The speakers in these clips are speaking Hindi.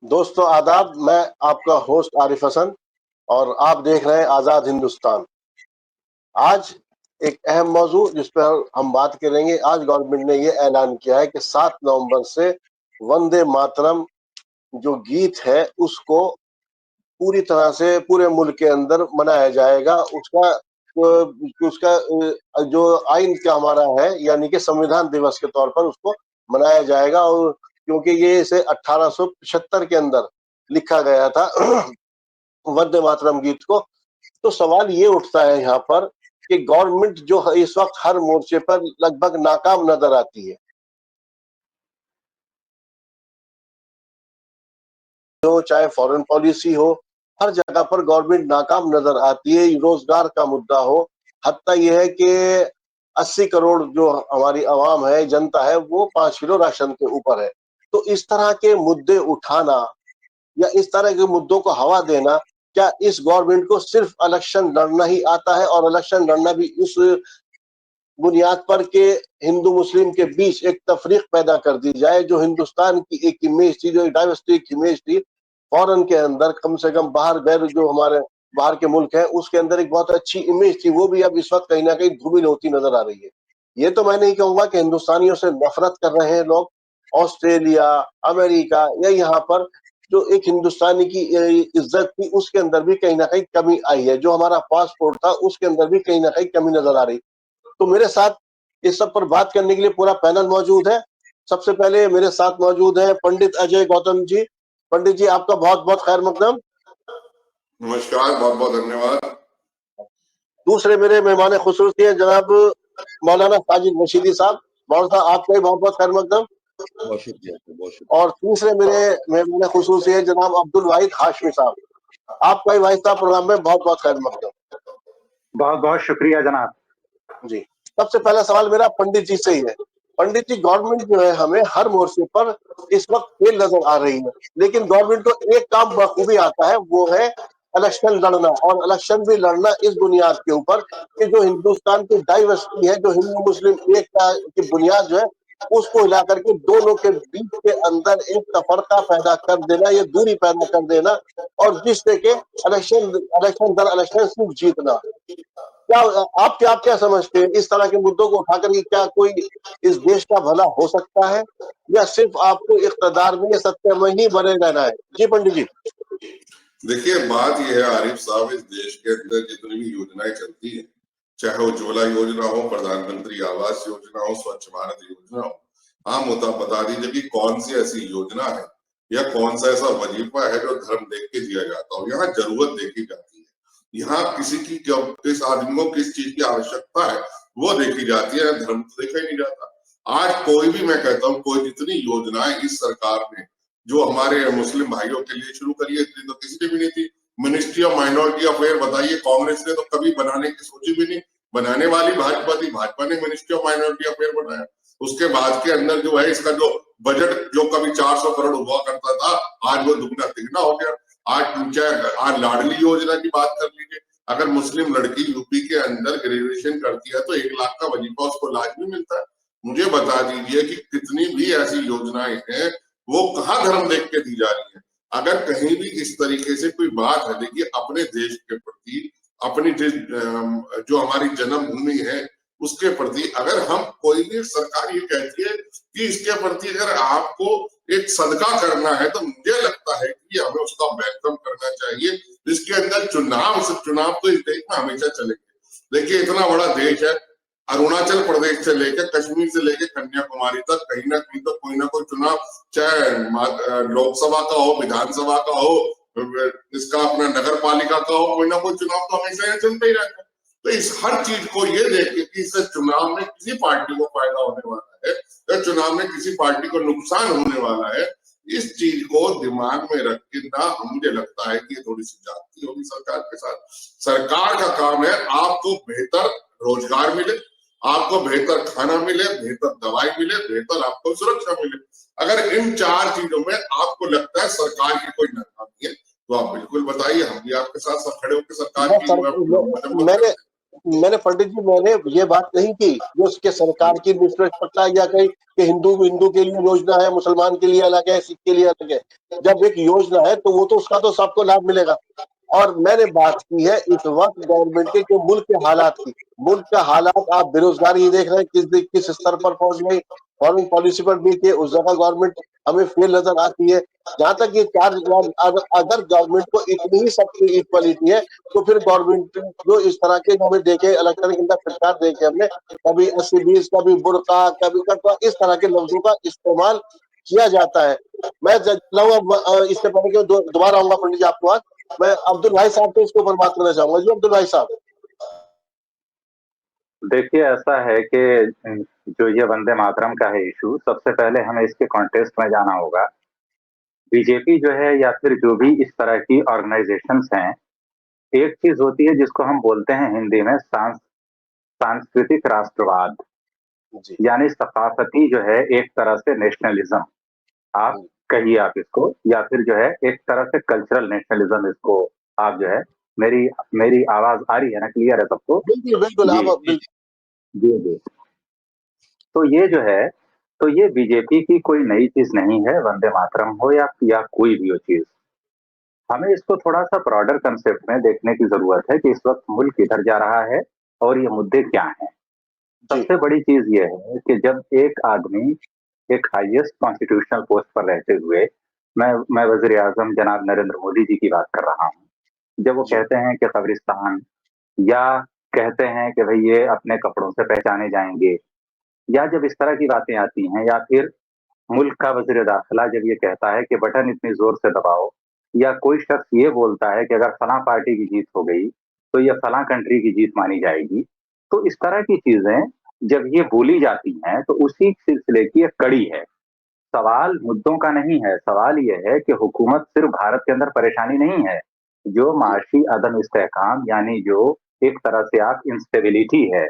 दोस्तों आदाब। मैं आपका होस्ट आरिफ हसन और आप देख रहे हैं आजाद हिंदुस्तान। आज एक अहम मौजू जिस पर हम बात करेंगे। आज गवर्नमेंट ने ये ऐलान किया है कि 7 नवंबर से वंदे मातरम जो गीत है उसको पूरी तरह से पूरे मुल्क के अंदर मनाया जाएगा। उसका जो आइन का हमारा है यानी कि संविधान दिवस के तौर पर उसको मनाया जाएगा। और क्योंकि ये इसे 1875 के अंदर लिखा गया था वंदे मातरम गीत को, तो सवाल ये उठता है यहाँ पर कि गवर्नमेंट जो है इस वक्त हर मोर्चे पर लगभग नाकाम नजर आती है। हो चाहे फॉरेन पॉलिसी हो, हर जगह पर गवर्नमेंट नाकाम नजर आती है। रोजगार का मुद्दा हो, हत्ता यह है कि 80 करोड़ जो हमारी आवाम है, जनता है, वो 5 किलो राशन के ऊपर है। तो इस तरह के मुद्दे उठाना या इस तरह के मुद्दों को हवा देना, क्या इस गवर्नमेंट को सिर्फ इलेक्शन लड़ना ही आता है? और इलेक्शन लड़ना भी उस बुनियाद पर के हिंदू मुस्लिम के बीच एक तफरीक पैदा कर दी जाए। जो हिंदुस्तान की एक इमेज थी, जो एक डाइवर्सिटी की इमेज थी, फॉरेन के अंदर कम से कम बाहर गैर जो हमारे बाहर के मुल्क हैं उसके अंदर एक बहुत अच्छी इमेज थी, वो भी अब इस वक्त कहीं ना कहीं धूमिल होती नजर आ रही है। ये तो मैं नहीं कहूंगा कि हिंदुस्तानियों से नफरत कर रहे हैं लोग। ऑस्ट्रेलिया, अमेरिका या यहाँ पर जो एक हिंदुस्तानी की इज्जत थी उसके अंदर भी कहीं ना कहीं कमी आई है। जो हमारा पासपोर्ट था उसके अंदर भी कहीं ना कहीं कमी नजर आ रही। तो मेरे साथ इस सब पर बात करने के लिए पूरा पैनल मौजूद है। सबसे पहले मेरे साथ मौजूद है पंडित अजय गौतम जी। पंडित जी, आपका बहुत बहुत खैर मकदम। नमस्कार, बहुत बहुत धन्यवाद। दूसरे मेरे मेहमान खुसूसी हैं जनाब मौलाना साजिद रशीदी साहब। मौलाना साहब, आपका भी बहुत बहुत खैर मकदम। बहुत शुक्रिया। और तीसरे मेरे मेहमान खुसूसी हैं जनाब अब्दुल वाहिद हाशमी साहब। आपका भी वाहिद साहब प्रोग्राम में बहुत बहुत खैर मकदम। बहुत बहुत शुक्रिया जनाब जी। सबसे पहला सवाल मेरा पंडित जी से ही है। पंडित जी, गवर्नमेंट जो है हमें हर मोर्चे पर इस वक्त फेल नजर आ रही है, लेकिन गवर्नमेंट को एक काम बखूबी आता है, वो है इलेक्शन लड़ना। और इलेक्शन भी लड़ना इस बुनियाद के ऊपर कि जो हिंदुस्तान की डाइवर्सिटी है, जो हिंदू मुस्लिम एकता की बुनियाद जो है उसको हिला करके दोनों के बीच के अंदर एक तफरका पैदा कर देना, ये दूरी पैदा कर देना, और जिससे कि इलेक्शन दर इलेक्शन सिर्फ जीतना। क्या आप क्या समझते हैं? इस तरह के मुद्दों को उठाकर के क्या कोई इस देश का भला हो सकता है, या सिर्फ आपको इख्तिदार में या सत्ता में ही बने रहना है? जी पंडित जी। देखिए, बात यह है आरिफ साहब, इस देश के अंदर जितनी भी योजनाएं चलती है, चाहे उज्ज्वला योजना हो, प्रधानमंत्री आवास योजना हो, स्वच्छ भारत योजना हो, आप बता दीजिए कि कौन सी ऐसी योजना है या कौन सा ऐसा वजीफा है जो धर्म देख के दिया जाता हो। यहाँ जरूरत देखी जाती है, यहाँ किस आदमी को किस चीज की आवश्यकता है वो देखी जाती है, धर्म तो देखा ही नहीं जाता। आज कोई भी, मैं कहता हूँ, कोई जितनी योजनाएं इस सरकार ने जो हमारे मुस्लिम भाइयों के लिए शुरू करी है, इतनी तो किसी ने भी नहीं थी। मिनिस्ट्री ऑफ माइनॉरिटी अफेयर बताइए, कांग्रेस ने तो कभी बनाने की सोची भी नहीं। बनाने वाली भाजपा थी, भाजपा ने मिनिस्ट्री ऑफ माइनॉरिटी अफेयर बनाया। उसके बाद के अंदर जो है इसका जो बजट जो कभी 400 करोड़ हुआ करता था, आज वो दुगना तिगना हो गया। आज लाडली योजना की बात कर लीजिए, अगर मुस्लिम लड़की यूपी के अंदर ग्रेजुएशन करती है तो 1 लाख का वजीफा उसको लाजमी मिलता है। मुझे बता दीजिए कि कितनी भी ऐसी योजनाएं हैं वो कहाँ धर्म देख के दी जा रही है। अगर कहीं भी इस तरीके से कोई बात है, देखिए अपने देश के प्रति, अपनी जो हमारी जन्मभूमि है उसके प्रति अगर हम, कोई भी सरकार ये कहती है कि इसके प्रति अगर आपको एक सदका करना है तो मुझे लगता है कि हमें उसका वेलकम करना चाहिए। इसके अंदर चुनाव तो इस देश में हमेशा चलेंगे। देखिए, इतना बड़ा देश है, अरुणाचल प्रदेश से लेकर कश्मीर से लेकर कन्याकुमारी तक कहीं ना कहीं तो कोई ना कोई चुनाव, चाहे लोकसभा का हो, विधानसभा का हो, इसका अपना नगर पालिका का हो, कोई ना कोई चुनाव तो हमेशा यहाँ चलता ही रहता है। तो इस हर चीज को ये देख के कि इस चुनाव में किसी पार्टी को फायदा होने वाला है या चुनाव में किसी पार्टी को नुकसान होने वाला है, इस चीज को दिमाग में रख के ना, मुझे लगता है कि ये थोड़ी सी जाती होगी सरकार के साथ। सरकार का काम है आपको बेहतर रोजगार मिले, आपको बेहतर खाना मिले, बेहतर दवाई मिले, बेहतर आपको सुरक्षा मिले। अगर इन 4 चीजों में आपको लगता है सरकार की कोई नाकामी है तो आप बिल्कुल बताइए, हम भी आपके साथ खड़े होकर सरकार की मैंने पंडित जी मैंने ये बात नहीं की कि उसके सरकार की निष्पक्षता या कहीं कि हिंदू हिंदू के लिए योजना है, मुसलमान के लिए अलग है, सिख के लिए अलग है। जब एक योजना है तो वो तो उसका तो सबको लाभ मिलेगा। और मैंने बात की है इस वक्त गवर्नमेंट के जो मुल्क के हालात की। मुल्क का हालात आप बेरोजगारी ही देख रहे हैं किस स्तर पर पहुंच गई। फॉरेन पॉलिसी पर देखिए उस जगह गवर्नमेंट हमें फेल नजर आती है। जहां तक ये चार्ज अगर गवर्नमेंट को इतनी ही सबकी इक्वलिटी है तो फिर गवर्नमेंट जो इस तरह के हमें देखे इलेक्ट्रॉनिक इंडिया फिटकार देखे हमने कभी 80-20 कभी बुर्का कभी कटवा इस तरह के लफ्जों का इस्तेमाल किया जाता है। मैं इससे पहले कि दोबारा आऊंगा पंडित जी आपको आज मैं अब्दुल भाई साहब से इसके ऊपर बात करना चाहूंगा। जी अब्दुल भाई साहब। देखिए ऐसा है कि जो ये वंदे मातरम का है इशू, सबसे पहले हमें इसके कॉन्टेक्स्ट में जाना होगा। बीजेपी जो है या फिर जो भी इस तरह की ऑर्गेनाइजेशंस हैं, एक चीज होती है जिसको हम बोलते हैं हिंदी में सांस्कृतिक राष्ट्रवाद, जी यानी सकाफती जो है एक तरह से नेशनलिज्म आप कहिए आप इसको, या फिर जो है एक तरह से कल्चरल नेशनलिज्म इसको आप जो है। मेरी मेरी आवाज आ रही है ना, क्लियर है सबको? बिल्कुल बिल्कुल जी आप बिल्कुल जी जी। तो ये जो है, तो ये बीजेपी की कोई नई चीज नहीं है, वंदे मातरम हो या कोई भी हो चीज। हमें इसको थोड़ा सा ब्रॉडर कंसेप्ट में देखने की जरूरत है कि इस वक्त मुल्क किधर जा रहा है और ये मुद्दे क्या हैं। जी सबसे बड़ी चीज ये है कि जब एक आदमी एक हाईएस्ट कॉन्स्टिट्यूशनल पोस्ट पर रहते हुए, मैं वजीर आजम जनाब नरेंद्र मोदी जी की बात कर रहा हूँ, जब वो जी कहते हैं कि कब्रिस्तान, या कहते हैं कि भाई ये अपने कपड़ों से पहचाने जाएंगे, या जब इस तरह की बातें आती हैं, या फिर मुल्क का वजीर दाखिला जब ये कहता है कि बटन इतनी जोर से दबाओ, या कोई शख्स ये बोलता है कि अगर फलां पार्टी की जीत हो गई तो ये फलां कंट्री की जीत मानी जाएगी, तो इस तरह की चीजें जब ये बोली जाती हैं तो उसी सिलसिले की एक कड़ी है। सवाल मुद्दों का नहीं है, सवाल ये है कि हुकूमत सिर्फ भारत के अंदर परेशानी नहीं है, जो माशी अदम इस्तेहकाम यानी जो एक तरह से आप इंस्टेबिलिटी है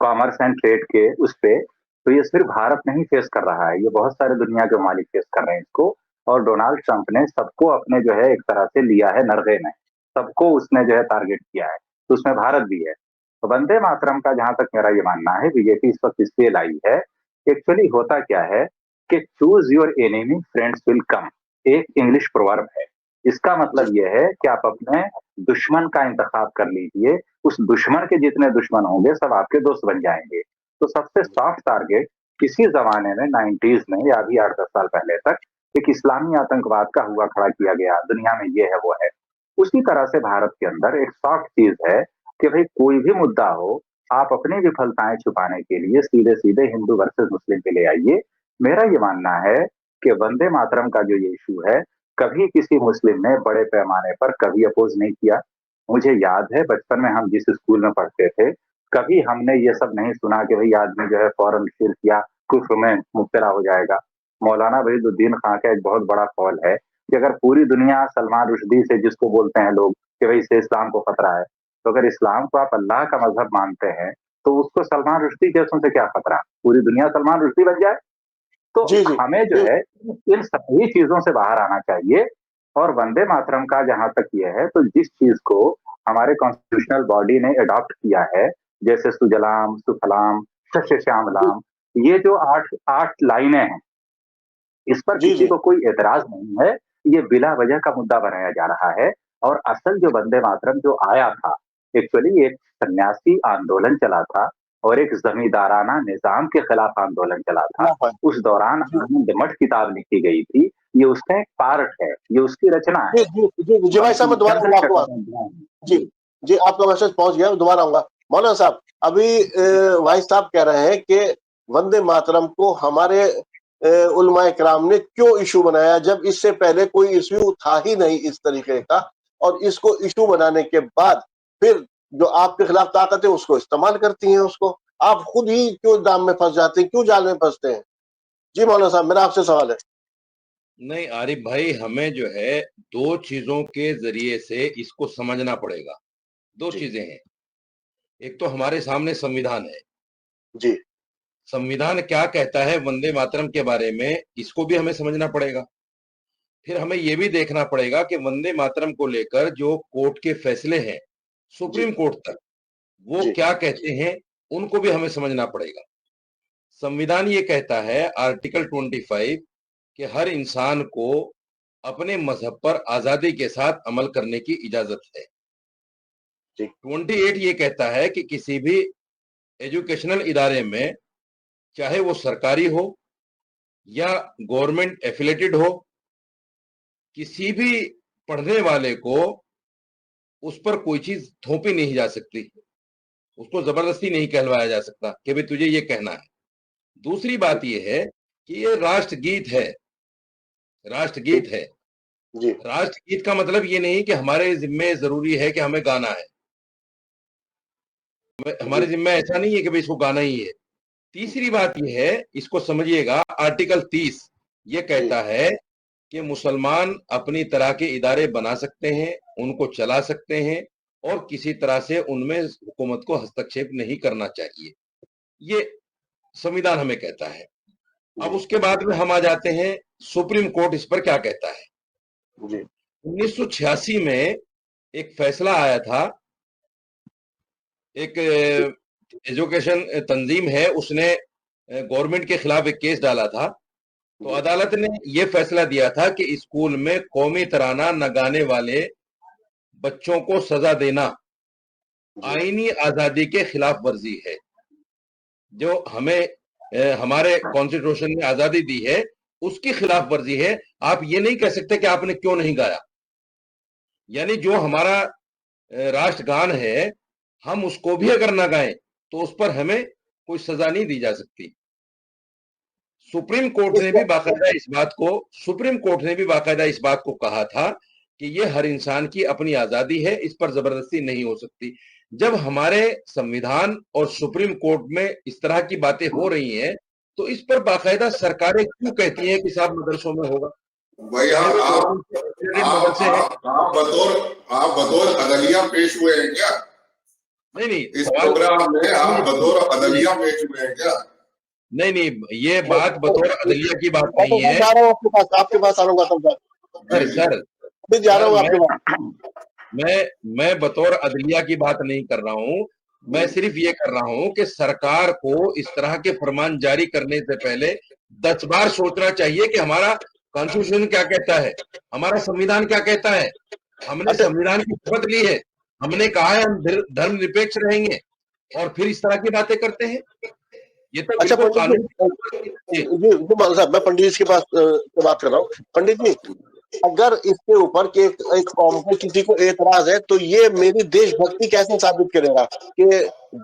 कॉमर्स एंड ट्रेड के उस पे, तो ये सिर्फ भारत नहीं फेस कर रहा है, ये बहुत सारे दुनिया के ममालिक फेस कर रहे हैं इसको। और डोनाल्ड ट्रंप ने सबको अपने जो है एक तरह से लिया है नरगे में, सबको उसने जो है टारगेट किया है, तो उसमें भारत भी है। तो वंदे मातरम का जहां तक मेरा ये मानना है, बीजेपी इस वक्त इसलिए लाई है, एक्चुअली होता क्या है कि choose your enemy friends will come, एक इंग्लिश प्रोवर्ब है। इसका मतलब यह है कि आप अपने दुश्मन का इंतखाब कर लीजिए, उस दुश्मन के जितने दुश्मन होंगे सब आपके दोस्त बन जाएंगे। तो सबसे सॉफ्ट टारगेट किसी जमाने में 90s में या अभी 8-10 साल पहले तक एक इस्लामी आतंकवाद का हुआ खड़ा किया गया, दुनिया में ये है वो है। उसी तरह से भारत के अंदर एक सॉफ्ट चीज है कि भाई कोई भी मुद्दा हो, आप अपनी विफलताएं छुपाने के लिए सीधे सीधे हिंदू वर्सेस मुस्लिम पे ले आइए। मेरा ये मानना है कि वंदे मातरम का जो ये इशू है, कभी किसी मुस्लिम ने बड़े पैमाने पर कभी अपोज नहीं किया। मुझे याद है बचपन में हम जिस स्कूल में पढ़ते थे, कभी हमने ये सब नहीं सुना कि भाई आदमी जो है फौरन शिर्क या कुफ्र में मुब्तला हो जाएगा। मौलाना वहीदुद्दीन खां का एक बहुत बड़ा कौल है कि अगर पूरी दुनिया सलमान रुश्दी से, जिसको बोलते हैं लोग कि भाई इससे इस्लाम को खतरा है, तो अगर इस्लाम को आप अल्लाह का मजहब मानते हैं तो उसको सलमान रुश्दी जैसों से क्या खतरा, पूरी दुनिया सलमान रुश्दी बन जाए। तो जी जी हमें जो जी है इन सभी चीजों से बाहर आना चाहिए। और वंदे मातरम का जहां तक ये है, तो जिस चीज को हमारे कॉन्स्टिट्यूशनल बॉडी ने अडॉप्ट किया है, जैसे सुजलाम सुफलाम शस्य श्यामलाम, ये जो आठ आठ लाइनें हैं, इस पर जी किसी जी को कोई एतराज नहीं है। ये बिला वजह का मुद्दा बनाया जा रहा है। और असल जो वंदे मातरम जो आया था, एक्चुअली एक सन्यासी आंदोलन चला था और एक जमींदाराना निजाम के खिलाफ आंदोलन चला था। उस दौरान जी आनंद मठ किताब लिखी गई थी, ये उसका एक पार्ट है, ये उसकी रचना है। जी जी जी जी भाई साहब मैं दोबारा आऊंगा आपको जी जी जी आपका मैसेज पहुंच गया मैं दोबारा आऊंगा। मौलाना साहब अभी भाई साहब कह रहे हैं कि वंदे मातरम को हमारे उलमाए कराम ने क्यों इशू बनाया जब इससे पहले कोई इशू था ही नहीं इस तरीके का। और इसको इशू बनाने के बाद फिर जो आपके खिलाफ ताकत है उसको इस्तेमाल करती हैं उसको। आप खुद ही क्यों दाम में फंस जाते हैं, क्यों जाल में फंसते हैं? जी मौलाना साहब मेरा आपसे सवाल है। नहीं आरिफ भाई, हमें जो है दो चीजों के जरिए से इसको समझना पड़ेगा। दो जी चीजें हैं। एक तो हमारे सामने संविधान है। जी संविधान क्या कहता है वंदे मातरम के बारे में, इसको भी हमें समझना पड़ेगा। फिर हमें यह भी देखना पड़ेगा कि वंदे मातरम को लेकर जो कोर्ट के फैसले हैं, जी सुप्रीम कोर्ट तक वो जी। क्या कहते हैं उनको भी हमें समझना पड़ेगा। संविधान ये कहता है आर्टिकल 25 कि हर इंसान को अपने मजहब पर आजादी के साथ अमल करने की इजाजत है। जी। 28 ये कहता है कि किसी भी एजुकेशनल इदारे में, चाहे वो सरकारी हो या गवर्नमेंट एफिलेटेड हो, किसी भी पढ़ने वाले को उस पर कोई चीज थोपी नहीं जा सकती, उसको जबरदस्ती नहीं कहलवाया जा सकता कि भाई तुझे ये कहना है। दूसरी बात यह है कि ये राष्ट्रगीत है, राष्ट्रगीत है। जी। राष्ट्रगीत का मतलब ये नहीं कि हमारे जिम्मे जरूरी है कि हमें गाना है, हमारे जिम्मे ऐसा नहीं है कि भाई इसको गाना ही है। तीसरी बात यह है, इसको समझिएगा, आर्टिकल 30 ये कहता है कि मुसलमान अपनी तरह के इदारे बना सकते हैं, उनको चला सकते हैं और किसी तरह से उनमें हुकूमत को हस्तक्षेप नहीं करना चाहिए, ये संविधान हमें कहता है। अब उसके बाद में हम आ जाते हैं सुप्रीम कोर्ट इस पर क्या कहता है। जी। 1986 में एक फैसला आया था, एक एजुकेशन तंजीम है, उसने गवर्नमेंट के खिलाफ एक केस डाला था। तो अदालत ने यह फैसला दिया था कि स्कूल में कौमी तराना न गाने वाले बच्चों को सजा देना आईनी आजादी के खिलाफ वर्जी है। जो हमें हमारे कॉन्स्टिट्यूशन ने आजादी दी है उसकी खिलाफ वर्जी है। आप ये नहीं कह सकते कि आपने क्यों नहीं गाया, यानी जो हमारा राष्ट्रगान है हम उसको भी अगर ना गाएं तो उस पर हमें कोई सजा नहीं दी जा सकती। सुप्रीम कोर्ट ने भी बाकायदा इस बात को कहा था कि ये हर इंसान की अपनी आजादी है, इस पर जबरदस्ती नहीं हो सकती। जब हमारे संविधान और सुप्रीम कोर्ट में इस तरह की बातें हो रही हैं तो इस पर बाकायदा सरकारें क्यों कहती हैं कि साहब मदरसों में होगा? भैया आप बतौर अदलिया पेश हुए हैं क्या? नहीं, इस प्रोग्राम में आप बतौर अदलिया पेश हुए हैं क्या? नहीं, ये बात बतौर अदलिया की बात नहीं है। जा रहा हूँ आपके पास आ रहा हूँ सर, जा रहा हूँ आपके पास। मैं बतौर अदलिया की बात नहीं कर रहा हूँ, मैं सिर्फ ये कर रहा हूँ कि सरकार को इस तरह के फरमान जारी करने से पहले 10 बार सोचना चाहिए कि हमारा कॉन्स्टिट्यूशन क्या कहता है, हमारा संविधान क्या कहता है। हमने संविधान की शपथ ली है, हमने कहा है हम धर्मनिरपेक्ष रहेंगे, और फिर इस तरह की बातें करते हैं। ये तो अच्छा पंडित जी, मैं पंडित जी के पास से बात कर रहा हूँ। पंडित जी, अगर इसके ऊपर के एक कौम को किसी को एतराज है तो ये मेरी देशभक्ति कैसे साबित करेगा कि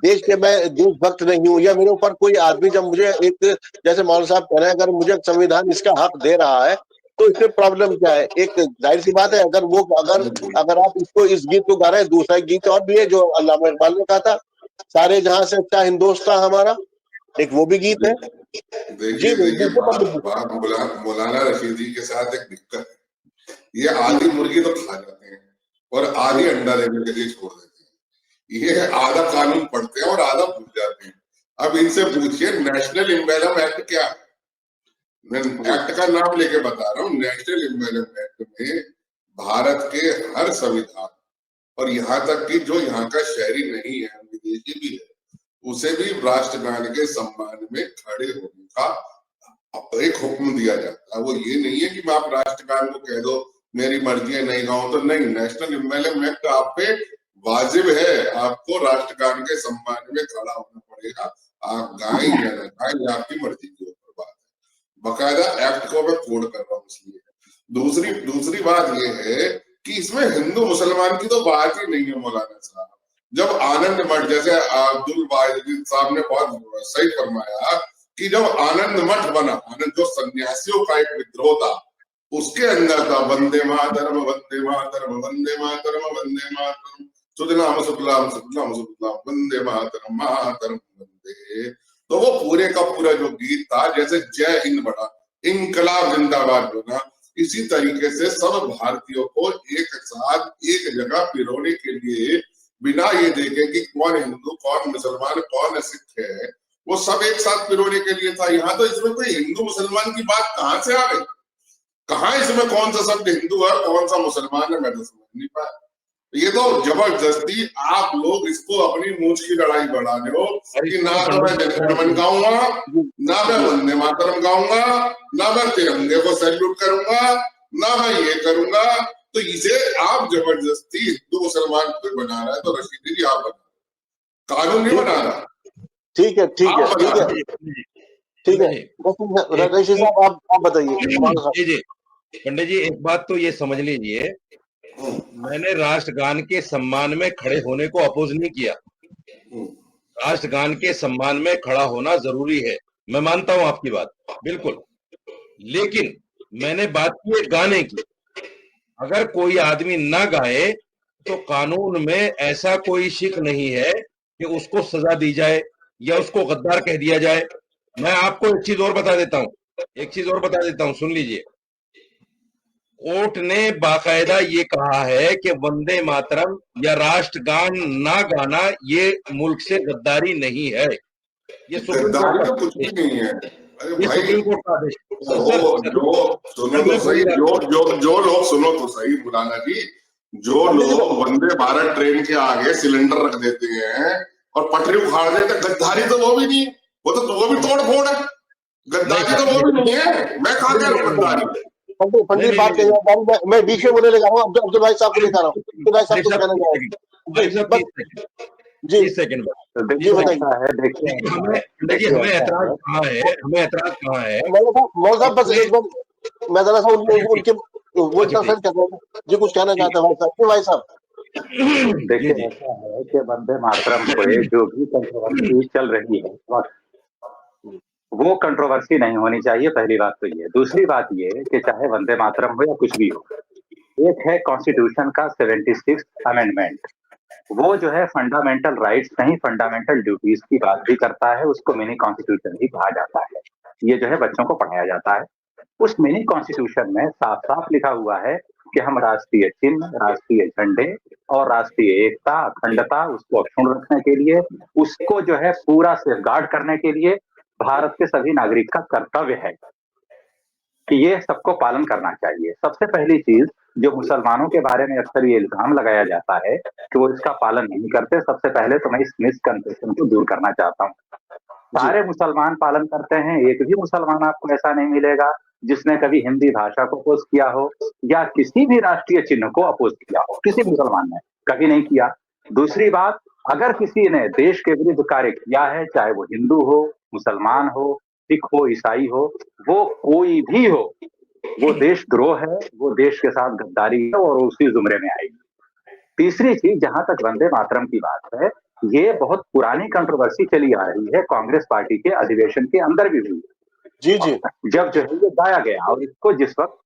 देश के मैं देशभक्त नहीं हूँ, या मेरे ऊपर कोई आदमी जब मुझे एक, जैसे मौलाना साहब कह रहे हैं, अगर मुझे संविधान इसका हक दे रहा है तो इसमें प्रॉब्लम क्या है? एक जाहिर सी बात है, अगर आप इसको इस गीत को गा रहे हैं, दूसरा गीत और भी है जो अल्लामा इकबाल ने कहा था, सारे जहां से अच्छा हिंदुस्तान हमारा, एक वो भी गीत है। देखिए मौलाना रशीद जी के साथ एक दिक्कत है, ये आधी मुर्गी तो खा जाते हैं और आधी अंडा देने के लिए छोड़ देते हैं। ये आधा कानून पढ़ते हैं और आधा भूल जाते हैं। अब इनसे पूछिए नेशनल एम्बेलम एक्ट क्या है? मैं एक्ट का नाम लेके बता रहा हूँ। नेशनल एम्बेलम एक्ट में भारत के हर संविधान, और यहाँ तक कि जो यहाँ का शहरी नहीं है, विदेशी भी है, उसे भी राष्ट्रगान के सम्मान में खड़े होने का एक हुक्म दिया जाता है। वो ये नहीं है कि आप राष्ट्रगान को कह दो मेरी मर्जी है नहीं गाऊं तो नहीं। नेशनल एम्बेलम एक्ट आप पे वाजिब है, आपको राष्ट्रगान के सम्मान में खड़ा होना पड़ेगा। आप गाएं या ना गाएं, ये आपकी मर्जी के ऊपर बात है। बकायदा एक्ट को मैं कोड कर रहा हूँ इसलिए। दूसरी बात ये है कि इसमें हिंदू मुसलमान की तो बात ही नहीं है मौलाना साहब। जब आनंद मठ, जैसे अब्दुल वाहिद साहब ने बहुत सही फरमाया कि जब आनंद मठ बना, आनंद जो सन्यासियों का एक विद्रोह था, उसके अंदर था वंदे मातरम वंदे मातरम वंदे मातरम वंदे मातरम सुजलाम सुफलाम सुफलाम सुफलाम वंदे मातरम मातरम वंदे। तो वो पूरे का पूरा जो गीत था, जैसे जय हिंद बना, इनकलाब जिंदाबाद बना, इसी तरीके से सब भारतीयों को एक साथ एक जगह पिरोने के लिए, बिना ये देखे कि कौन हिंदू कौन मुसलमान कौन सिख है, वो सब एक साथ पिरोने के लिए था। यहाँ तो इसमें कोई हिंदू मुसलमान की बात कहाँ से आ गई? कहाँ इसमें कौन सा शब्द हिंदू है कौन सा मुसलमान है, मैं तो समझ नहीं पाया। ये तो जबरदस्ती आप लोग इसको अपनी मूंछ की लड़ाई बढ़ा रहे हो कि ना तो मैं जनगण गाऊंगा, ना मैं वंदे मातरम गाऊंगा, ना मैं तिरंगे को सैल्यूट करूंगा, ना मैं ये करूंगा। तो इसे आप जबरदस्ती हिंदू मुसलमान को बना रहा है, तो रशीदी जी आप बना, कानून नहीं बना रहा। ठीक है ठीक है ठीक है ठीक है। ऋषि साहब आप बताइए। जी पंडित जी, एक बात तो ये समझ लीजिए, मैंने राष्ट्रगान के सम्मान में खड़े होने को अपोज नहीं किया। राष्ट्रगान के सम्मान में खड़ा होना जरूरी है, मैं मानता हूं आपकी बात बिल्कुल, लेकिन मैंने बात की है गाने की। अगर कोई आदमी ना गाए तो कानून में ऐसा कोई शिक नहीं है कि उसको सजा दी जाए या उसको गद्दार कह दिया जाए। मैं आपको एक चीज और बता देता हूं, सुन लीजिए। कोर्ट ने बाकायदा ये कहा है कि वंदे मातरम या राष्ट्रगान ना गाना ये मुल्क से गद्दारी नहीं है। ये गद्दारी तो कुछ भी नहीं है। अरे भाई, सुप्रीम कोर्ट का आदेश। जो लोग सुनो तो सही बुलाना जी, जो लोग वंदे भारत ट्रेन के आगे सिलेंडर रख देते हैं और पटरी उखाड़ देते, गद्दारी तो वो भी नहीं, वो भी तोड़ फोड़ है। गद्दारी तो वो भी नहीं है। मैं कहा कह रहा हूँ गद्दारी। पंडित बात करिए, मैं बीच में बोलने लगा हूँ। अब्दुल भाई साहब को लेकर आ रहा हूँ। अब्दुल भाई साहब कुछ कहना चाहेंगे? जी जी सेकंड जी बताइए। देखिए हमें एतराज कहाँ है। मौलाना साहब बस एक बार मैं जरा सा उनके वो इंटरफेयर कर रहा हूँ जी, कुछ कहना चाहते हैं भाई साहब। देखिए ऐसा है कि वंदे मातरम पे जो भी कंट्रोवर्सी चल रही है वो कंट्रोवर्सी नहीं होनी चाहिए, पहली बात तो ये। दूसरी बात ये कि चाहे वंदे मातरम हो या कुछ भी हो, एक है कॉन्स्टिट्यूशन का 76 अमेंडमेंट, वो जो है फंडामेंटल राइट्स नहीं फंडामेंटल ड्यूटीज की बात भी करता है, उसको मिनी कॉन्स्टिट्यूशन भी कहा जाता है। ये जो है बच्चों को पढ़ाया जाता है। उस मिनी कॉन्स्टिट्यूशन में साफ साफ लिखा हुआ है कि हम राष्ट्रीय चिन्ह, राष्ट्रीय झंडे और राष्ट्रीय एकता, अखंडता, उसको अक्षुण्ण रखने के लिए, उसको जो है पूरा सेफगार्ड करने के लिए भारत के सभी नागरिक का कर्तव्य है कि ये सबको पालन करना चाहिए। सबसे पहली चीज जो मुसलमानों के बारे में अक्सर ये इल्जाम लगाया जाता है कि वो इसका पालन नहीं करते, सबसे पहले तो मैं इस मिसकंसेप्शन को दूर करना चाहता हूँ। सारे मुसलमान पालन करते हैं। एक भी मुसलमान आपको ऐसा नहीं मिलेगा जिसने कभी हिंदी भाषा को अपोज किया हो या किसी भी राष्ट्रीय चिन्ह को अपोज किया हो। किसी मुसलमान ने कभी नहीं किया। दूसरी बात, अगर किसी ने देश के विरुद्ध कार्य किया है, चाहे वो हिंदू हो, मुसलमान हो, सिख हो, ईसाई हो, वो कोई भी हो, वो देशद्रोह है, वो देश के साथ गद्दारी है और उसी जुमरे में आएगी। तीसरी चीज, जहां तक वंदे मातरम की बात है, ये बहुत पुरानी कंट्रोवर्सी चली आ रही है, कांग्रेस पार्टी के अधिवेशन के अंदर भी हुई जी जी, जब जो है ये गाया गया। और इसको जिस वक्त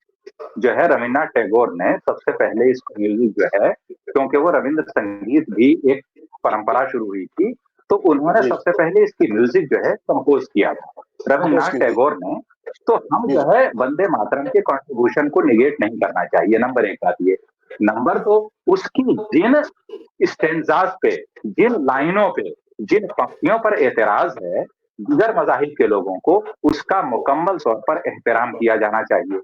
जो है रविन्द्रनाथ टैगोर ने सबसे पहले इसको म्यूजिक जो है, क्योंकि वो रविंद्र संगीत भी एक परंपरा शुरू हुई थी, तो उन्होंने सबसे पहले इसकी म्यूजिक जो है कंपोज किया था रविन्द्रनाथ टैगोर ने। तो हम जो है वंदे मातरम के कॉन्ट्रीब्यूशन को निगेट नहीं करना चाहिए, नंबर एक बात ये। नंबर दो, उसकी जिन स्टेंजाज पे, जिन लाइनों पे, जिन पंक्तियों पर एतराज है दीगर मजाहिब के लोगों को, उसका मुकम्मल तौर पर एहतराम किया जाना चाहिए,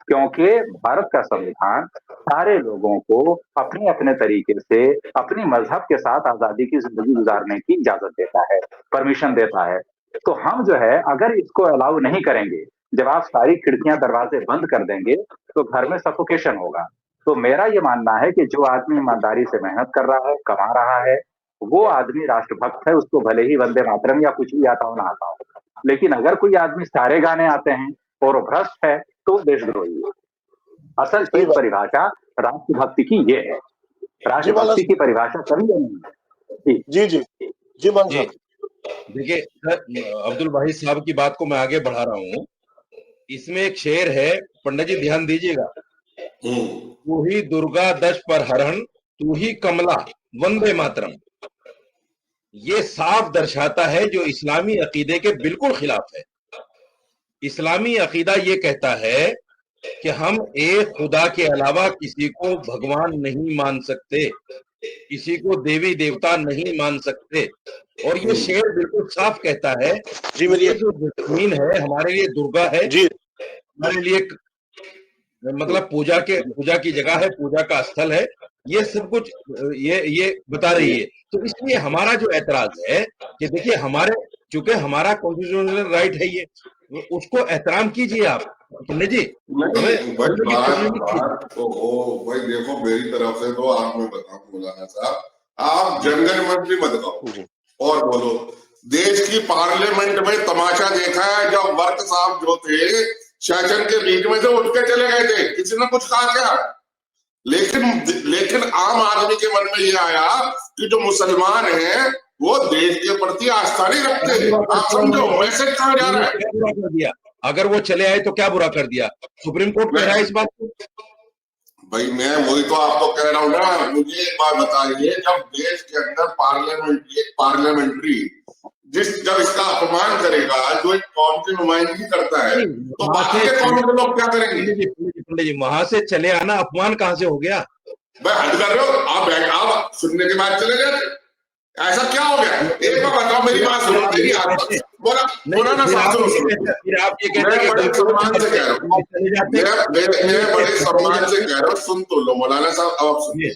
क्योंकि भारत का संविधान सारे लोगों को अपने अपने तरीके से अपनी मजहब के साथ आजादी की जिंदगी गुजारने की इजाजत देता है, परमिशन देता है। तो हम जो है अगर इसको अलाउ नहीं करेंगे, जब आप सारी खिड़कियां दरवाजे बंद कर देंगे तो घर में सफोकेशन होगा। तो मेरा ये मानना है कि जो आदमी ईमानदारी से मेहनत कर रहा है, कमा रहा है, वो आदमी राष्ट्रभक्त है, उसको भले ही वंदे मातरम या कुछ भी आता हो ना आता हो। लेकिन अगर कोई आदमी सारे गाने आते हैं और वो भ्रष्ट है तो वो देशद्रोही है। असल चीज परिभाषा राष्ट्रभक्ति की ये है, राष्ट्रभक्ति की परिभाषा कभी नहीं है। जी जी जी जी, देखिए अब्दुल भाई साहब की बात को मैं आगे बढ़ा रहा हूँ। इसमें एक शेर है, पंडित जी ध्यान दीजिएगा। तू ही दुर्गा दश पर हरण, तू ही कमला वंदे मातरम। ये साफ दर्शाता है जो इस्लामी अकीदे के बिल्कुल खिलाफ है। इस्लामी अकीदा ये कहता है कि हम एक खुदा के अलावा किसी को भगवान नहीं मान सकते, किसी को देवी देवता नहीं मान सकते। और ये शेर बिल्कुल साफ कहता है जी, मेरी जो जमीन है हमारे लिए दुर्गा है जी, हमारे लिए मतलब पूजा की जगह है, पूजा का स्थल है। ये सब कुछ ये बता रही है। तो इसलिए हमारा जो ऐतराज है कि देखिए हमारे, चूंकि हमारा कॉन्स्टिट्यूशनल राइट है ये, उसको एहतराम कीजिए आप पंडित जी। नहीं भाई, भाई देखो, मेरी तरफ से तो आप, मैं बताऊं मौलाना साहब, आप जनगण मन भी मत गाओ और बोलो। देश की पार्लियामेंट में तमाशा देखा है, जब वर्क साहब जो थे सेशन के बीच में से उठ के चले गए थे, किसी ने कुछ कहा क्या? लेकिन आम आदमी के मन में ये आया कि जो मुसलमान हैं वो देश के प्रति आस्था नहीं रखते। आप समझो मैसेज कहाँ जा रहा है। क्या बुरा कर दिया? अगर वो चले आए तो क्या बुरा कर दिया? सुप्रीम कोर्ट कह रहा है इस बात को। भाई मैं वही तो आपको कह रहा हूँ ना। मुझे एक बात बताइए, जब देश के अंदर पार्लियामेंट्री जब इसका अपमान करेगा, जो एक कौम की नुमाइंदगी करता है, तो बाकी के कौम के लोग क्या करेंगे? पंडित जी, वहां से चले आना अपमान कहाँ से हो गया? भाई हद कर रहे हो आप सुनने के बाद चले जाते, ऐसा क्या हो गया? एक बार बताओ, मेरी बात सुनो, मेरी मौलाना साहब सुनो। फिर आप ये कहते हैं बड़े सम्मान से कह रहा हूँ, मैं बड़े सम्मान से कह रहा हूँ, सुन तो लो मौलाना साहब, अब सुनिए।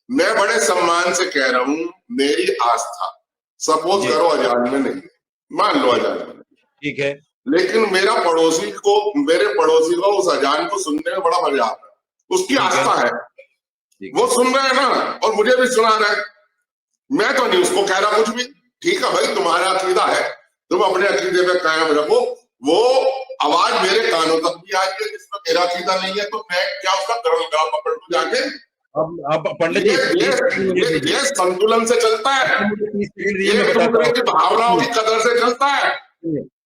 मैं बड़े सम्मान से कह रहा हूँ, मेरी आस्था सपोज करो अजान में नहीं, मान लो अजान में, ठीक है, लेकिन मेरे पड़ोसी को उस अजान को सुनने में बड़ा मजा आता है, उसकी आस्था है, वो सुन रहे हैं ना, और मुझे भी सुना रहे हैं। मैं तो नहीं उसको कह रहा कुछ भी। ठीक है भाई, तुम्हारा अकीदा है, तुम अपने अकीदे पे कायम रखो। वो आवाज मेरे कानों तक भी आई है जिसमें मेरा अकीदा नहीं है, तो मैं क्या उसका गला पकड़ लूं जाके? अब पंडित जी, ये संतुलन से चलता है, ये दूसरे की भावनाओं की कदर से चलता है।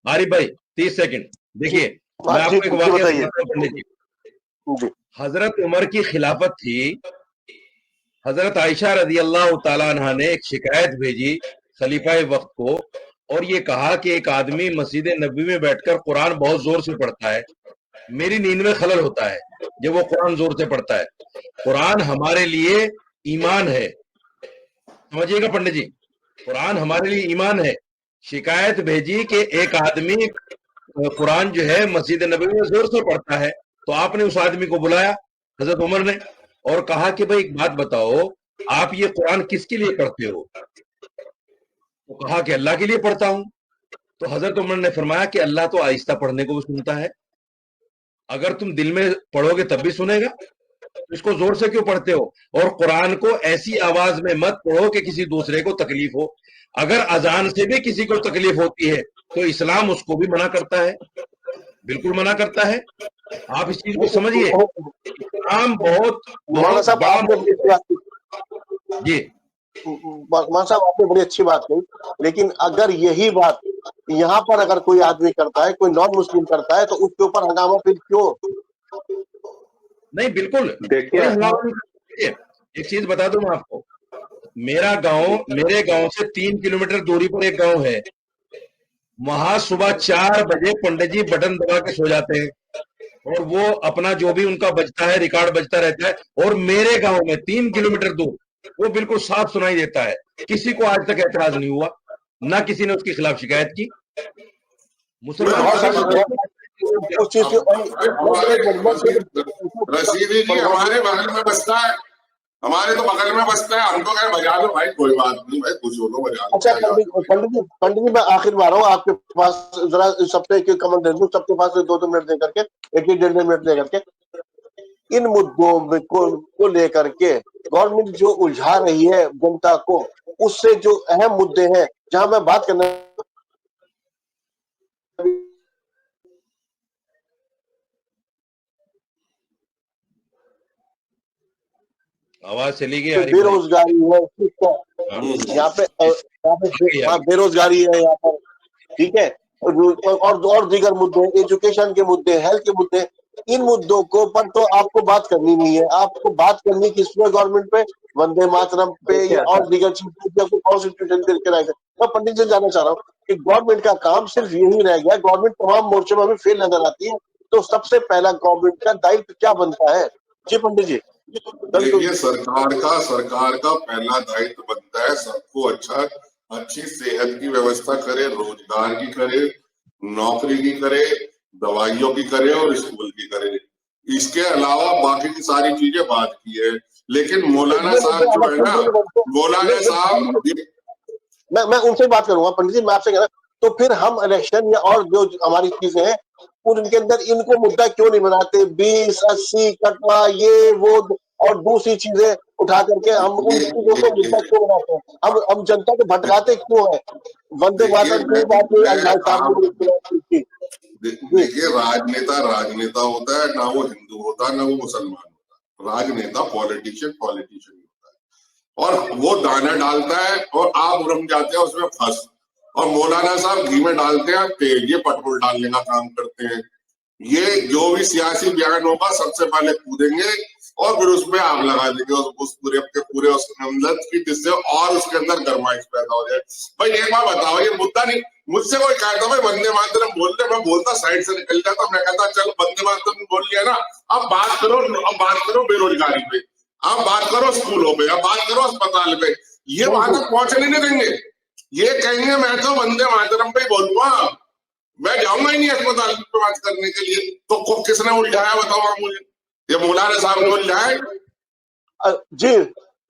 आरिफ भाई 30 सेकंड देखिए, मैं आपको एक वाकया बताता हूं पंडित जी। हजरत उमर की खिलाफत थी, हजरत आयशा रजी अल्लाह तआला अन्हा ने एक शिकायत भेजी खलीफा वक्त को, और ये कहा कि एक आदमी मस्जिद नबी में बैठकर कुरान बहुत जोर से पढ़ता है, मेरी नींद में खलल होता है जब वो कुरान जोर से पढ़ता है। कुरान हमारे लिए ईमान है, समझिएगा पंडित जी, कुरान हमारे लिए ईमान है। शिकायत भेजी कि एक आदमी कुरान जो है मस्जिद नबी में जोर से पढ़ता है, तो आपने उस आदमी को बुलाया हजरत उमर ने और कहा कि भाई एक बात बताओ, आप ये कुरान किसके लिए पढ़ते हो? तो कहा कि अल्लाह के लिए पढ़ता हूं। तो हजरत उमर ने फरमाया कि अल्लाह तो आहिस्ता पढ़ने को भी सुनता है, अगर तुम दिल में पढ़ोगे तब भी सुनेगा, तो इसको जोर से क्यों पढ़ते हो? और कुरान को ऐसी आवाज में मत पढ़ो कि किसी दूसरे को तकलीफ हो। अगर अजान से भी किसी को तकलीफ होती है तो इस्लाम उसको भी मना करता है, बिल्कुल मना करता है। आप इस चीज को समझिए, इस्लाम बहुत जी। मान साहब आपने बड़ी अच्छी बात कही, लेकिन अगर यही बात यहाँ पर अगर कोई आदमी करता है, कोई नॉन मुस्लिम करता है, तो उसके ऊपर हंगामा फिर क्यों? नहीं बिल्कुल, देखिए एक चीज बता दूं मैं आपको, मेरे गांव से 3 किलोमीटर दूरी पर एक गांव है, वहां सुबह 4 बजे पंडित जी बटन दबा के सो जाते हैं, और वो अपना जो भी उनका बजता है रिकॉर्ड बजता रहता है, और मेरे गांव में 3 किलोमीटर दूर वो बिल्कुल साफ सुनाई देता है। किसी को आज तक एतराज नहीं हुआ, ना किसी ने उसके खिलाफ शिकायत की। मुसलमान रशीदी जी हमारे बगल में बसता है, हमारे तो बगल में बसता है, हमको कहे बजा दो भाई, कोई बात नहीं भाई, कुछ हो तो बजा दो। अच्छा पंडित जी मैं आखिर बार हूँ आपके पास, जरा सबसे एक कमेंट दे दूं, सबके पास 2-2 मिनट दे करके, 1-1 मिनट दे करके, इन मुद्दों को लेकर के गवर्नमेंट जो उलझा रही है जनता को, उससे जो अहम मुद्दे हैं जहां मैं बात करना, आवाज चली गई, बेरोजगारी है यहाँ पे बेरोजगारी है यहाँ पर, ठीक है, और दीगर मुद्दे, एजुकेशन के मुद्दे, हेल्थ के मुद्दे, इन मुद्दों को पर तो आपको बात करनी नहीं है। आपको बात करनी किस पे? गवर्नमेंट पे, वंदे मातरम पे, या और दीगर चीजों को कॉन्स्टिट्यूशन करके रहेगा। मैं पंडित जी जानना चाह रहा हूँ कि गवर्नमेंट का काम सिर्फ यही रह गया, गवर्नमेंट तमाम मोर्चों में भी फेल नजर आती है, तो सबसे पहला गवर्नमेंट का दायित्व क्या बनता है? जी पंडित जी। देखिए, सरकार का पहला दायित्व बनता है सबको अच्छी सेहत की व्यवस्था करे, रोजगार की करे, नौकरी की करे, दवाइयों की करे और स्कूल की करे। इसके अलावा बाकी की सारी चीजें बात की है, लेकिन मौलाना साहब जो है ना, मौलाना साहब, मैं उनसे बात करूंगा पंडित जी, मैं आपसे कह रहा तो फिर हम इलेक्शन या और जो हमारी चीजें हैं उनके अंदर इनको मुद्दा क्यों नहीं बनाते? 20, 80 कटवा ये वो और दूसरी चीजें उठा करके हम उन चीजों को मुद्दा क्यों बनाते हैं? हम जनता को भटकाते क्यों है? वंदे मातरम की बात देखिए, राजनेता होता है, ना वो हिंदू होता है ना वो मुसलमान होता है। राजनेता पॉलिटिशियन होता है और वो दाना डालता है और आप रम जाते हैं उसमें फंस। और मौलाना साहब घी में डालते हैं तेल, ये पेट्रोल डालने का काम करते हैं। ये जो भी सियासी बयान होगा सबसे पहले कूदेंगे और फिर उसमें आग लगा देंगे उस पूरे उसके अंदर की, जिससे और उसके अंदर गरमाइश पैदा हो जाए। भाई एक बार बताओ, ये मुद्दा नहीं, मुझसे कोई कहता भाई वंदे मातरम बोलते, मैं बोलता साइड से निकल जाता, मैं कहता चल वंदे मातरम बोल लिया ना, अब बात करो बेरोजगारी पे, अब बात करो स्कूलों पे, अब बात करो अस्पताल पे। ये वहां तक पहुंचने नहीं देंगे। ये कहेंगे मैं तो वंदे मातरम पे ही बोलूंगा, मैं जाऊंगा ही नहीं अस्पताल पे बात करने के लिए। तो किसने उलझाया बताओ आप मुझे? ये मौलाना साहब ने उलझाया? जी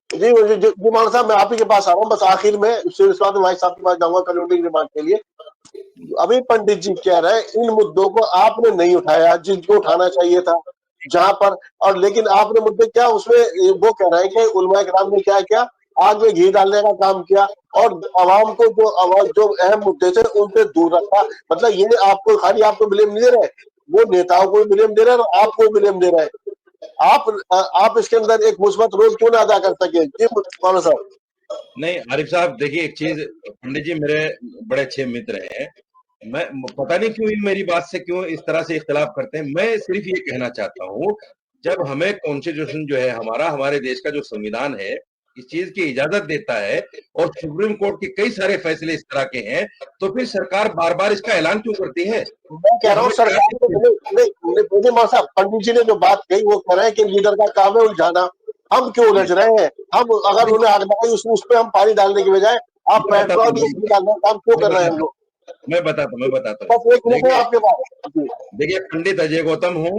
जी मौलाना साहब, मैं आप ही के पास आ रहा हूँ। बस आखिर में भाई साहब के पास जाऊंगा कंक्लूडिंग रिमार्क के लिए। अभी पंडित जी कह रहे हैं इन मुद्दों को आपने नहीं उठाया जिनको उठाना चाहिए था, जहां पर, और लेकिन आपने मुद्दे क्या उसमें वो कह रहे हैं कि उलमाए किराम ने क्या किया, आग में घी डालने का काम किया और आवाम को जो अहम मुद्दे थे उन पे दूर रखा। मतलब ये आपको खाली आपको ब्लेम नहीं दे रहे, वो नेताओं को ब्लेम दे रहे हैं और आपको ब्लेम दे रहे हैं। आप इसके अंदर एक मुस्बत रोल क्यों ना अदा कर सके? जी मौलाना साहब। नहीं आरिफ साहब, देखिए एक चीज, पंडित जी मेरे बड़े अच्छे मित्र हैं, मैं पता नहीं क्यों मेरी बात से क्यों इस तरह से इख्तिलाफ करते हैं। मैं सिर्फ ये कहना चाहता हूँ, जब हमें कॉन्स्टिट्यूशन जो है हमारे देश का जो संविधान है इस चीज की इजाजत देता है और सुप्रीम कोर्ट के कई सारे फैसले इस तरह के हैं, तो फिर सरकार बार बार इसका ऐलान क्यों करती है? मैं कह रहा हूँ सरकार साहब, पंडित जी ने जो बात कही वो कह रहे हैं कि लीडर का काम है उलझाना। हम क्यों उलझ रहे हैं? हम अगर उन्हें आग लगाई उस पर हम पानी डालने के बजाय आप पेट्रोल डालने का काम क्यों कर रहे हैं हम लोग? मैं बताता हूँ बस एक मिनट आपके पास। देखिए, पंडित अजय गौतम हो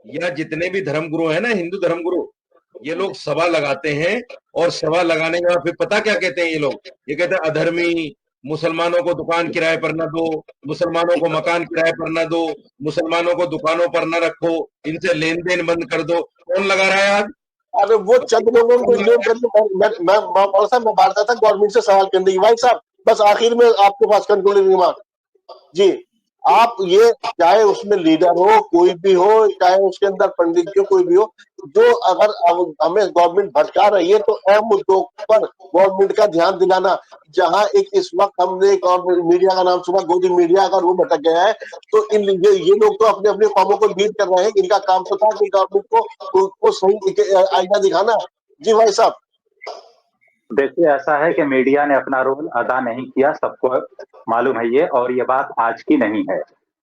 या जितने भी धर्मगुरु है ना, हिंदू धर्मगुरु, ये लोग सभा लगाते हैं और सभा लगाने के बाद फिर पता क्या कहते हैं ये लोग? ये कहते हैं अधर्मी, मुसलमानों को दुकान किराए पर न दो, मुसलमानों को मकान किराए पर न दो, मुसलमानों को दुकानों पर न रखो, इनसे लेन देन बंद कर दो। कौन लगा रहा है आज? अरे वो चंद लोगों को मैं बात था गवर्नमेंट से सवाल करने की। भाई साहब बस आखिर में आपके पास कंक्लूडिंग रिमार्क जी, आप ये चाहे उसमें लीडर हो कोई भी हो, चाहे उसके अंदर पंडित जी कोई भी हो, जो अगर हमें गवर्नमेंट भटका रही है तो अहम मुद्दों पर गवर्नमेंट का ध्यान दिलाना। जहां एक इस वक्त हमने एक और मीडिया का नाम सुना, गोदी मीडिया, अगर वो भटक गया है तो ये लोग तो अपने अपने कामों को लीड कर रहे हैं। इनका काम तो था कि गवर्नमेंट को सही आईना दिखाना। जी भाई साहब। देखिए, ऐसा है कि मीडिया ने अपना रोल अदा नहीं किया, सबको मालूम है ये, और ये बात आज की नहीं है।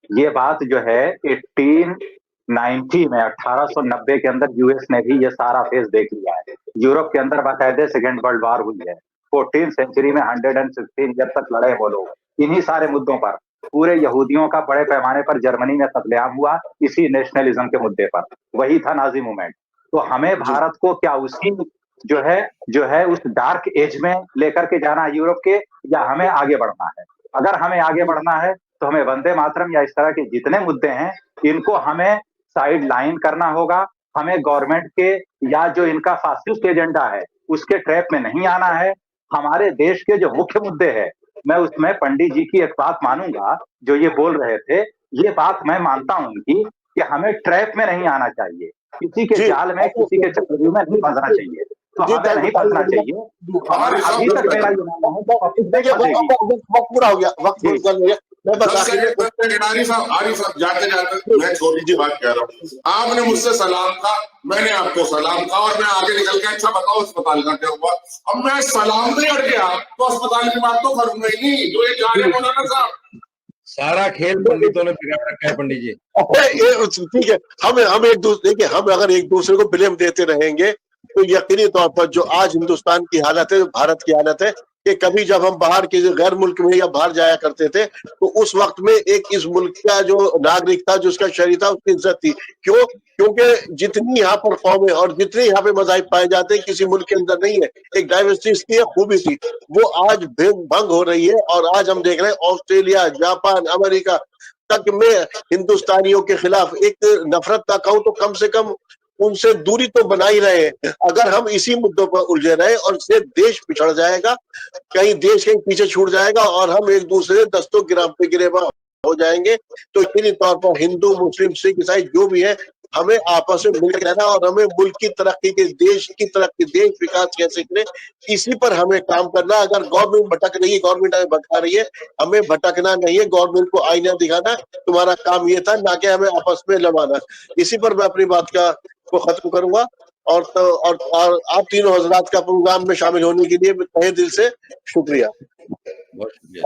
ये बात जो है 1890 में 1890 के अंदर यूएस ने भी ये सारा फेज देख लिया है। यूरोप के अंदर बाकायदे सेकेंड वर्ल्ड वॉर हुई है। 14th सेंचुरी में 116 ईयर तक लड़े वो लोग इन्हीं सारे मुद्दों पर। पूरे यहूदियों का बड़े पैमाने पर जर्मनी में कत्लेआम हुआ इसी नेशनलिज्म के मुद्दे पर। वही था नाजी मूवमेंट। तो हमें भारत को क्या उसी जो है उस डार्क एज में लेकर के जाना है यूरोप के, या हमें आगे बढ़ना है? अगर हमें आगे बढ़ना है तो हमें वंदे मातरम या इस तरह के जितने मुद्दे हैं इनको हमें साइड लाइन करना होगा। हमें गवर्नमेंट के या जो इनका फासिस्ट एजेंडा है उसके ट्रैप में नहीं आना है। हमारे देश के जो मुख्य मुद्दे हैं, मैं उसमें पंडित जी की एक बात मानूंगा जो ये बोल रहे थे, ये बात मैं मानता हूं उनकी कि हमें ट्रैप में नहीं आना चाहिए, किसी के जाल में, किसी के चक्रव्यूह में नहीं फंसना चाहिए। तो हमें नहीं फंसना चाहिए। और अभी तक मेरा ये मानना है, देखिए वक्त पूरा हो गया, वक्त पूरा हो गया। मैं बस आरिफ साहब जाते जाते मैं छोटी सी बात कह रहा हूँ। आपने मुझसे सलाम कहा, मैंने आपको सलाम कहा और मैं आगे निकल के अच्छा बताओ अस्पताल का क्या हुआ। अब मैं सलाम नहीं अड़ गया तो अस्पताल की बात तो करूंगा ही नहीं, जो ये जा रहे मौलाना साहब। सारा खेल पंडितों ने बिगाड़ रखा है पंडित जी। ठीक है, हम एक दूसरे के, हम अगर एक दूसरे को ब्लेम देते रहेंगे तो यकीनी तौर पर जो आज हिंदुस्तान की हालत है, भारत की हालत है, कि कभी जब हम बाहर के गैर मुल्क में या बाहर जाया करते थे तो उस वक्त में एक इस मुल्क का जो नागरिक था, जो उसका शहरी था, उसकी इज्जत थी। क्यों? क्योंकि जितनी यहाँ पर कौमें और जितने यहाँ पे मज़ाहिब पाए जाते हैं किसी मुल्क के अंदर नहीं है। एक डाइवर्सिटी इसकी खूबी थी, वो आज भंग हो रही है। और आज हम देख रहे हैं ऑस्ट्रेलिया, जापान, अमेरिका तक में हिंदुस्तानियों के खिलाफ एक नफरत का कहूं तो कम से कम उनसे दूरी तो बना ही रहे हैं। अगर हम इसी मुद्दों पर उलझे रहे और से देश पिछड़ जाएगा, कहीं देश कहीं पीछे छूट जाएगा और हम एक दूसरे दस्तों गिरेबान हो जाएंगे। तो यकीनी तौर पर हिंदू, मुस्लिम, सिख, ईसाई जो भी है, हमें आपस में मिलकर रहना और हमें मुल्क की तरक्की के, देश की तरक्की, देश विकास कैसे करे, इसी पर हमें काम करना। अगर गवर्नमेंट भटक रही है, गवर्नमेंट हमें भटका रही है, हमें भटकना नहीं है, गवर्नमेंट को आईना दिखाना तुम्हारा काम ये था, ना कि हमें आपस में लड़वाना। इसी पर मैं अपनी बात को खत्म करूंगा। और आप तीनों हजरात का प्रोग्राम में शामिल होने के लिए तहे दिल से शुक्रिया। बहुत शुक्रिया।